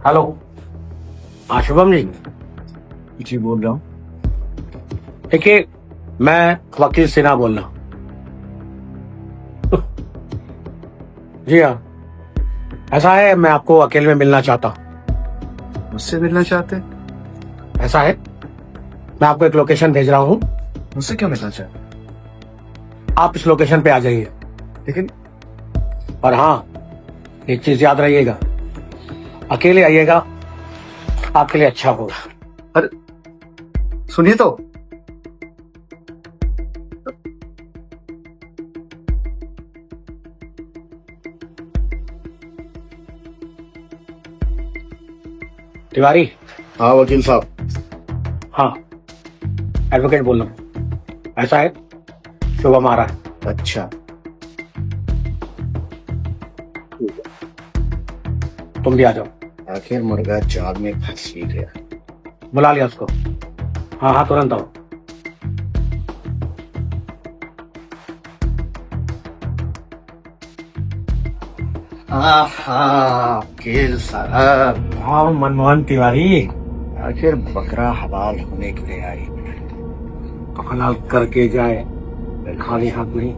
Hello. हाँ शुभम जी। जी बोल रहा हूँ। देखिए, मैं वकील सिन्हा बोल रहा हूँ। जी हाँ, ऐसा है, मैं आपको अकेले में मिलना चाहता हूँ। मुझसे मिलना चाहते हैं? ऐसा है, मैं आपको एक लोकेशन भेज रहा हूँ, मुझसे क्यों मिलना चाहते हैं? आप इस लोकेशन पे आ जाइए। लेकिन और हाँ, एक चीज याद रखिएगा, अकेले आइएगा, आपके लिए अच्छा होगा। अरे सुनिए तो। तिवारी। हाँ वकील साहब। हाँ, एडवोकेट बोल रहा हूँ। ऐसा है, शुभम आ रहा है। अच्छा, तुम भी आ जाओ। आखिर मुर्गा जाल में फंस ही गया। बुला लिया उसको। हाँ हाँ, तुरंत आओ। वकील साहब। हाँ मनमोहन तिवारी, आखिर बकरा हलाल होने के लिए आई। तो हलाल करके जाए, खाली हाथ नहीं।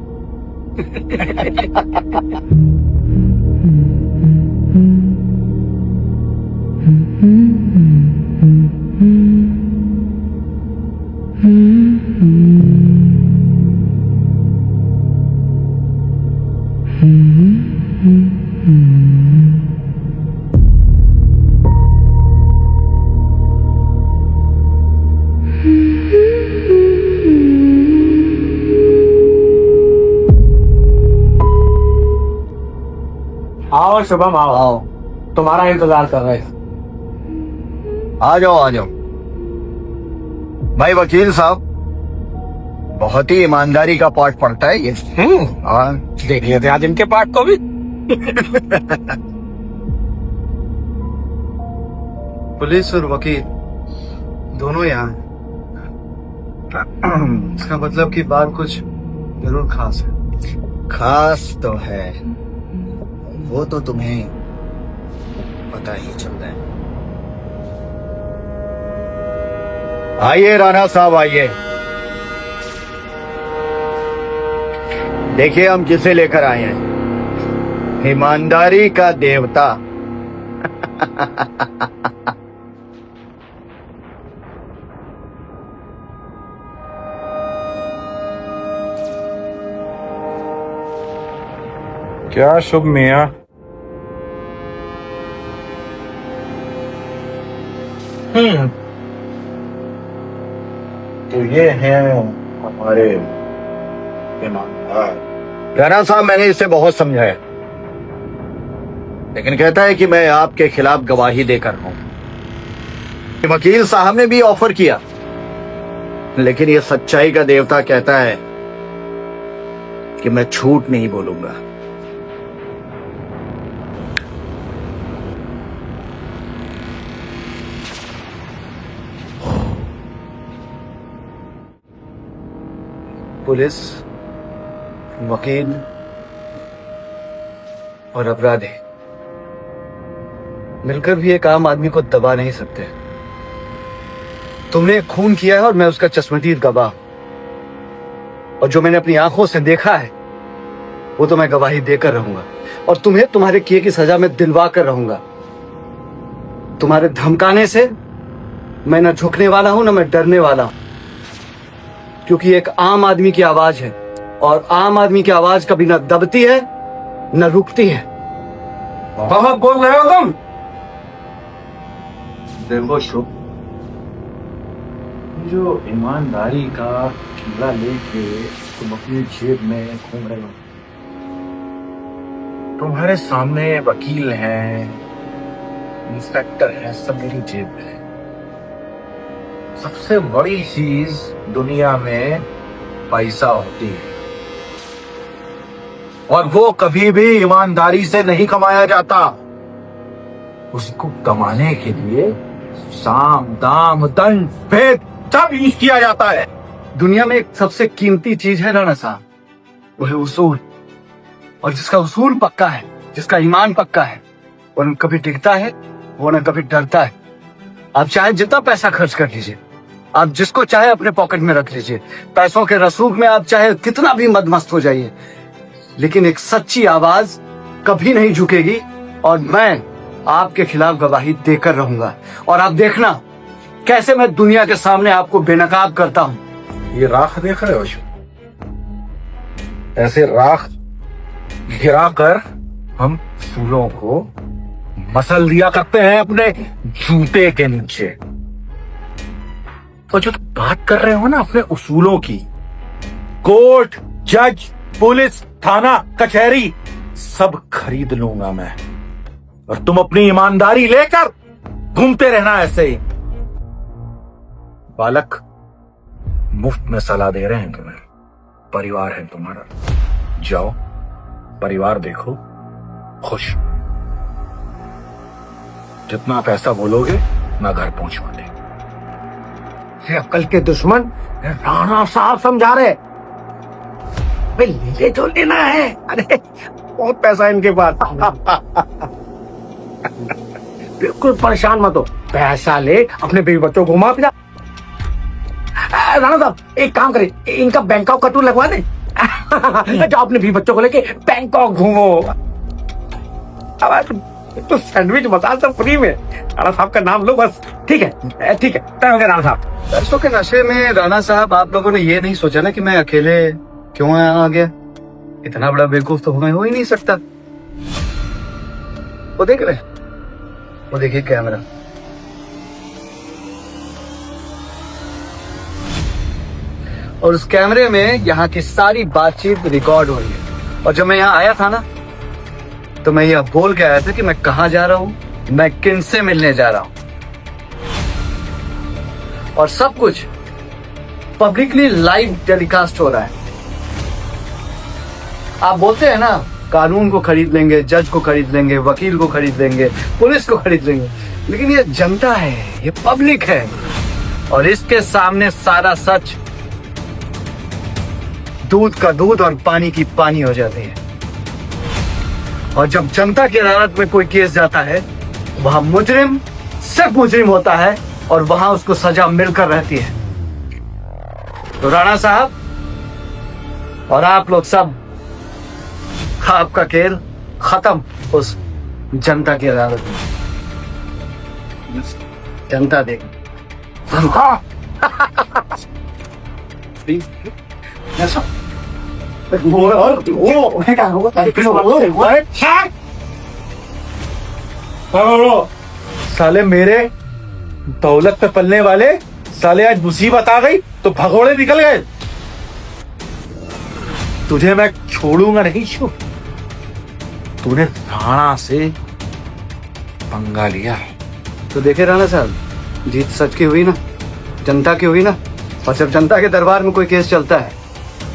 आओ शुभम, आओ आओ, तुम्हारा इंतजार कर रहे हैं। आ जाओ आ जाओ। भाई वकील साहब, बहुत ही ईमानदारी का पाठ पड़ता है ये। हाँ, देख लेते हैं आज इनके पार्ट को भी। पुलिस और वकील दोनों यहाँ हैं। इसका मतलब कि बात कुछ जरूर खास है। खास तो है, वो तो तुम्हें पता ही चल रहा है। आइए राणा साहब, आइए। देखिए हम किसे लेकर आए हैं। ईमानदारी का देवता। क्या शुभ मियाँ? तो ये हैं हमारे ईमानदार। राणा साहब, मैंने इसे बहुत समझाया, लेकिन कहता है कि मैं आपके खिलाफ गवाही देकर हूं। वकील साहब ने भी ऑफर किया, लेकिन ये सच्चाई का देवता कहता है कि मैं झूठ नहीं बोलूंगा। पुलिस, वकील और अपराधी मिलकर भी एक आम आदमी को दबा नहीं सकते। तुमने खून किया है और मैं उसका चश्मदीद गवाह, और जो मैंने अपनी आंखों से देखा है वो तो मैं गवाही देकर रहूंगा, और तुम्हें तुम्हारे किए की सजा में दिलवा कर रहूंगा। तुम्हारे धमकाने से मैं न झुकने वाला हूं, न मैं डरने वाला हूं, क्योंकि एक आम आदमी की आवाज है, और आम आदमी की आवाज कभी न दबती है न रुकती है। बहुत बोल रहे हो तुम। देखो शुभ, जो ईमानदारी का किला लेके तुम अपनी जेब में घूम रहे हो, तुम्हारे सामने वकील हैं, इंस्पेक्टर है, सब मेरी जेब में है। सबसे बड़ी चीज दुनिया में पैसा होती है, और वो कभी भी ईमानदारी से नहीं कमाया जाता। उसको कमाने के लिए साम दाम दंड भेद सब यूज किया जाता है। दुनिया में एक सबसे कीमती चीज है राणा साहब, वो है उसूल। और जिसका उसूल पक्का है, जिसका ईमान पक्का है, वो न कभी टिकता है, वो ना कभी डरता है। आप चाहे जितना पैसा खर्च कर लीजिए, आप जिसको चाहे अपने पॉकेट में रख लीजिए, पैसों के रसूख में आप चाहे कितना भी मदमस्त हो जाइए, लेकिन एक सच्ची आवाज कभी नहीं झुकेगी और मैं आपके खिलाफ गवाही देकर रहूंगा। और आप देखना कैसे मैं दुनिया के सामने आपको बेनकाब करता हूं। ये राख देख रहे हो? ऐसे राख गिरा कर हम फूलों को मसल दिया करते हैं अपने जूते के नीचे। और जो बात कर रहे हो ना अपने उसूलों की, कोर्ट, जज, पुलिस, थाना, कचहरी सब खरीद लूंगा मैं, और तुम अपनी ईमानदारी लेकर घूमते रहना ऐसे ही। बालक, मुफ्त में सलाह दे रहे हैं तुम्हें, परिवार है तुम्हारा, जाओ परिवार देखो, खुश। जितना पैसा बोलोगे मैं घर पहुंचवा दे। ये अक्ल के दुश्मन राणा साहब समझा रहे, भाई ले तो लेना है, अरे बहुत पैसा है इनके पास। बिल्कुल परेशान मत हो, पैसा ले अपने बीवी बच्चों को घुमा फिरा। राणा साहब एक काम करें, इनका बैंकॉक का टूर लगवा दे। जाओ अपने बीवी बच्चों को लेके बैंकॉक घूमो। तो सैंडविच मसाला सब फ्री में, राणा साहब का नाम लो बस। ठीक है ठीक है, तय हो गया राणा साहब। पैसों के नशे में राणा साहब आप लोगों ने ये नहीं सोचा ना कि मैं अकेले क्यों यहाँ आ गया। इतना बड़ा बेवकूफ तो मैं हो ही नहीं सकता। वो देख रहे, वो देखिए कैमरा, और उस कैमरे में यहाँ की सारी बातचीत रिकॉर्ड हो रही है। और जब मैं यहाँ आया था ना, तो मैं यह बोल के आया था कि मैं कहाँ जा रहा हूँ, मैं किन से मिलने जा रहा हूँ, और सब कुछ पब्लिकली लाइव टेलीकास्ट हो रहा है। आप बोलते हैं ना कानून को खरीद लेंगे, जज को खरीद लेंगे, वकील को खरीद लेंगे, पुलिस को खरीद लेंगे, लेकिन ये जनता है, ये पब्लिक है, और इसके सामने सारा सच दूध का दूध और पानी की पानी हो जाती है। और जब जनता की अदालत में कोई केस जाता है, वहां मुजरिम सिर्फ मुजरिम होता है और वहां उसको सजा मिलकर रहती है। तो राणा साहब और आप लोग सब, आपका खेल खत्म उस जनता की अदालत में। जनता देख, जनता साले मेरे दौलत पे पलने वाले साले, आज मुसीबत आ गई तो भगोड़े निकल गए। तुझे मैं छोड़ूंगा नहीं। तूने राणा से पंगा लिया। तो देखे राणा साहब, जीत सच की हुई ना, जनता की हुई ना। और जब जनता के दरबार में कोई केस चलता है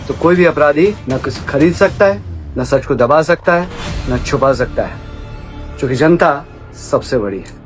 तो कोई भी अपराधी न कुछ खरीद सकता है, न सच को दबा सकता है, न छुपा सकता है, क्योंकि जनता सबसे बड़ी है।